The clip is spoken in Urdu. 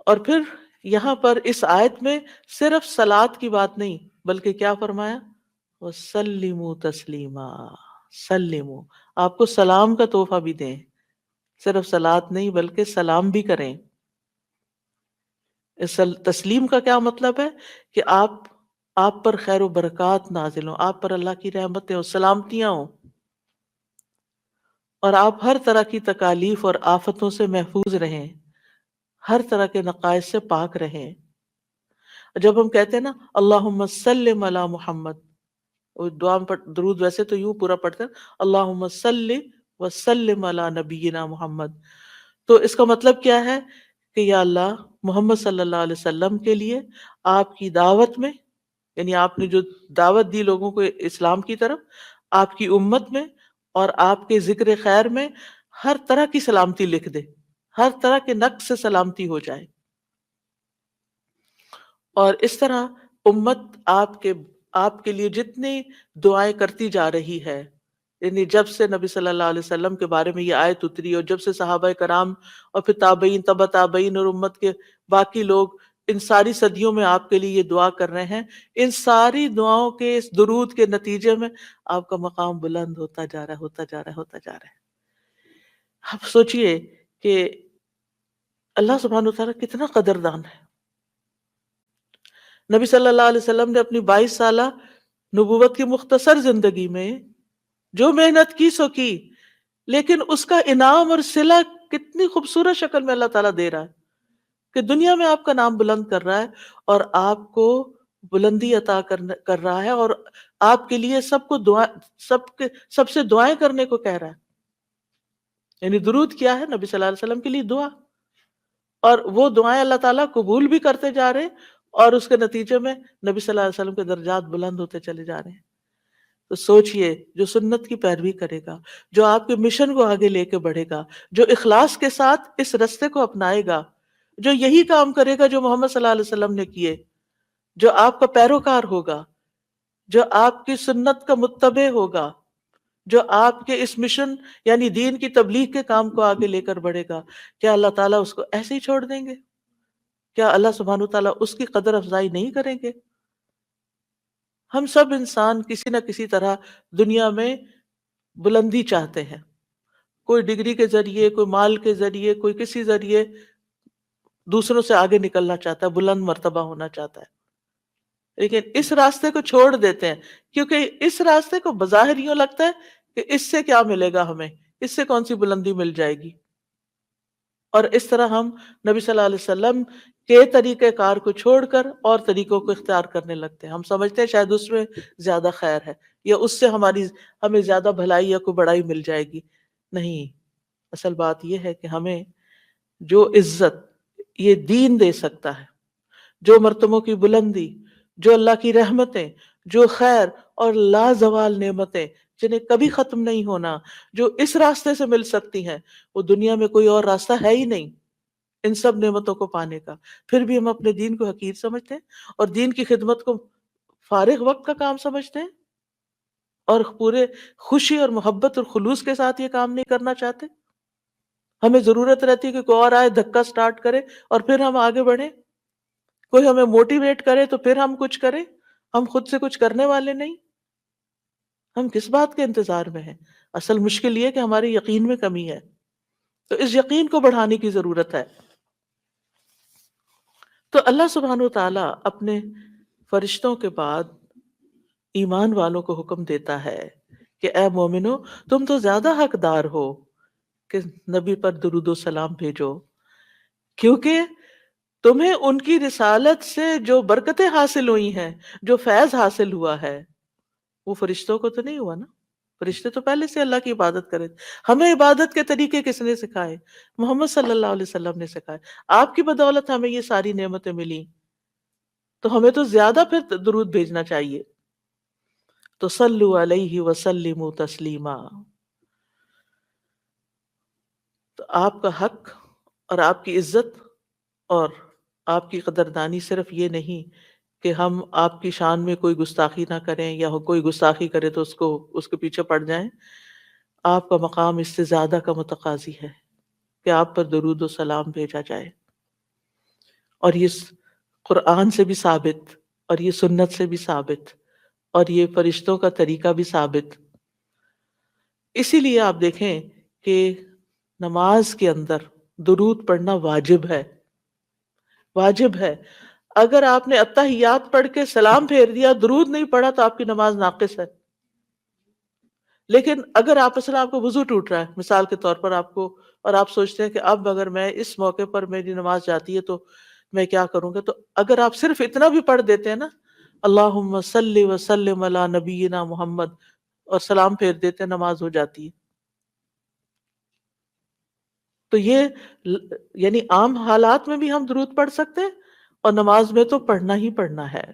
اور پھر یہاں پر اس آیت میں صرف صلات کی بات نہیں بلکہ کیا فرمایا، وَسَلِّمُوا تَسْلِیمًا، سلموا، آپ کو سلام کا تحفہ بھی دیں، صرف صلات نہیں بلکہ سلام بھی کریں۔ اس تسلیم کا کیا مطلب ہے کہ آپ پر خیر و برکات نازل ہوں، آپ پر اللہ کی رحمتیں ہوں، سلامتیاں ہوں، اور آپ ہر طرح کی تکالیف اور آفتوں سے محفوظ رہیں، ہر طرح کے نقائص سے پاک رہیں۔ جب ہم کہتے ہیں نا اللہم سلم علی محمد، وہ دعا میں درود ویسے تو یوں پورا پڑھتے ہیں اللہم صلی وسلم علی نبینا محمد، تو اس کا مطلب کیا ہے کہ یا اللہ محمد صلی اللہ علیہ وسلم کے لیے آپ کی دعوت میں، یعنی آپ نے جو دعوت دی لوگوں کو اسلام کی طرف، آپ کی امت میں اور آپ کے ذکر خیر میں ہر طرح کی سلامتی لکھ دے، ہر طرح کے نقص سے سلامتی ہو جائے۔ اور اس طرح امت آپ کے لیے جتنی دعائیں کرتی جا رہی ہے، یعنی جب سے نبی صلی اللہ علیہ وسلم کے بارے میں یہ آیت اتری اور جب سے صحابہ کرام اور پھر تابعین، تبع تابعین اور امت کے باقی لوگ ان ساری صدیوں میں آپ کے لیے یہ دعا کر رہے ہیں، ان ساری دعاؤں کے اس درود کے نتیجے میں آپ کا مقام بلند ہوتا جا رہا ہے، ہوتا جا رہا ہے، ہوتا جا رہا ہے۔ آپ سوچئے کہ اللہ سبحانہ وتعالیٰ کتنا قدردان ہے۔ نبی صلی اللہ علیہ وسلم نے اپنی 22 سالہ نبوت کی مختصر زندگی میں جو محنت کی سو کی، لیکن اس کا انعام اور صلہ کتنی خوبصورت شکل میں اللہ تعالیٰ دے رہا ہے کہ دنیا میں آپ کا نام بلند کر رہا ہے اور آپ کو بلندی عطا کر رہا ہے، اور آپ کے لیے سب سے دعائیں کرنے کو کہہ رہا ہے۔ یعنی درود کیا ہے؟ نبی صلی اللہ علیہ وسلم کے لیے دعا، اور وہ دعائیں اللہ تعالیٰ قبول بھی کرتے جا رہے ہیں، اور اس کے نتیجے میں نبی صلی اللہ علیہ وسلم کے درجات بلند ہوتے چلے جا رہے ہیں۔ تو سوچئے، جو سنت کی پیروی کرے گا، جو آپ کے مشن کو آگے لے کے بڑھے گا، جو اخلاص کے ساتھ اس رستے کو اپنائے گا، جو یہی کام کرے گا جو محمد صلی اللہ علیہ وسلم نے کیے، جو آپ کا پیروکار ہوگا، جو آپ کی سنت کا متبع ہوگا، جو آپ کے اس مشن یعنی دین کی تبلیغ کے کام کو آگے لے کر بڑھے گا، کیا اللہ تعالیٰ اس کو ایسے ہی چھوڑ دیں گے؟ کیا اللہ سبحانہ وتعالیٰ اس کی قدر افزائی نہیں کریں گے؟ ہم سب انسان کسی نہ کسی طرح دنیا میں بلندی چاہتے ہیں، کوئی ڈگری کے ذریعے، کوئی مال کے ذریعے، کوئی کسی ذریعے دوسروں سے آگے نکلنا چاہتا ہے، بلند مرتبہ ہونا چاہتا ہے، لیکن اس راستے کو چھوڑ دیتے ہیں کیونکہ اس راستے کو بظاہر یوں لگتا ہے کہ اس سے کیا ملے گا ہمیں، اس سے کون سی بلندی مل جائے گی، اور اس طرح ہم نبی صلی اللہ علیہ وسلم کے طریقہ کار کو چھوڑ کر اور طریقوں کو اختیار کرنے لگتے ہیں۔ ہم سمجھتے ہیں شاید اس میں زیادہ خیر ہے، یا اس سے ہمیں زیادہ بھلائی یا کوئی بڑائی مل جائے گی۔ نہیں، اصل بات یہ ہے کہ ہمیں جو عزت یہ دین دے سکتا ہے، جو مرتبوں کی بلندی، جو اللہ کی رحمتیں، جو خیر اور لازوال نعمتیں جنہیں کبھی ختم نہیں ہونا، جو اس راستے سے مل سکتی ہیں، وہ دنیا میں کوئی اور راستہ ہے ہی نہیں ان سب نعمتوں کو پانے کا۔ پھر بھی ہم اپنے دین کو حقیر سمجھتے ہیں اور دین کی خدمت کو فارغ وقت کا کام سمجھتے ہیں، اور پورے خوشی اور محبت اور خلوص کے ساتھ یہ کام نہیں کرنا چاہتے۔ ہمیں ضرورت رہتی ہے کہ کوئی اور آئے، دھکا سٹارٹ کرے اور پھر ہم آگے بڑھیں، کوئی ہمیں موٹیویٹ کرے تو پھر ہم کچھ کریں، ہم خود سے کچھ کرنے والے نہیں۔ ہم کس بات کے انتظار میں ہیں؟ اصل مشکل یہ کہ ہمارے یقین میں کمی ہے، تو اس یقین کو بڑھانے کی ضرورت ہے۔ تو اللہ سبحانہ وتعالیٰ اپنے فرشتوں کے بعد ایمان والوں کو حکم دیتا ہے کہ اے مومنو، تم تو زیادہ حقدار ہو کہ نبی پر درود و سلام بھیجو، کیونکہ تمہیں ان کی رسالت سے جو برکتیں حاصل ہوئی ہیں، جو فیض حاصل ہوا ہے، وہ فرشتوں کو تو نہیں ہوا نا۔ فرشتے تو پہلے سے اللہ کی عبادت کرے تھے۔ ہمیں عبادت کے طریقے کس نے سکھائے؟ محمد صلی اللہ علیہ وسلم نے سکھائے۔ آپ کی بدولت ہمیں یہ ساری نعمتیں ملی، تو ہمیں تو زیادہ پھر درود بھیجنا چاہیے۔ تو صلو علیہ وسلموا تسلیما۔ تو آپ کا حق اور آپ کی عزت اور آپ کی قدردانی صرف یہ نہیں کہ ہم آپ کی شان میں کوئی گستاخی نہ کریں، یا کوئی گستاخی کرے تو اس کے پیچھے پڑ جائیں۔ آپ کا مقام اس سے زیادہ کا متقاضی ہے کہ آپ پر درود و سلام بھیجا جائے۔ اور یہ قرآن سے بھی ثابت، اور یہ سنت سے بھی ثابت، اور یہ فرشتوں کا طریقہ بھی ثابت۔ اسی لیے آپ دیکھیں کہ نماز کے اندر درود پڑھنا واجب ہے، واجب ہے۔ اگر آپ نے اتحیات پڑھ کے سلام پھیر دیا، درود نہیں پڑھا، تو آپ کی نماز ناقص ہے۔ لیکن اگر آپ مثلا آپ کو وضو ٹوٹ رہا ہے مثال کے طور پر آپ کو، اور آپ سوچتے ہیں کہ اب اگر میں اس موقع پر میری نماز جاتی ہے تو میں کیا کروں گا، تو اگر آپ صرف اتنا بھی پڑھ دیتے ہیں نا، اللہم صلی وسلم علی نبینا محمد، اور سلام پھیر دیتے ہیں، نماز ہو جاتی ہے۔ تو یہ یعنی عام حالات میں بھی ہم درود پڑھ سکتے ہیں، اور نماز میں تو پڑھنا ہی پڑھنا ہے۔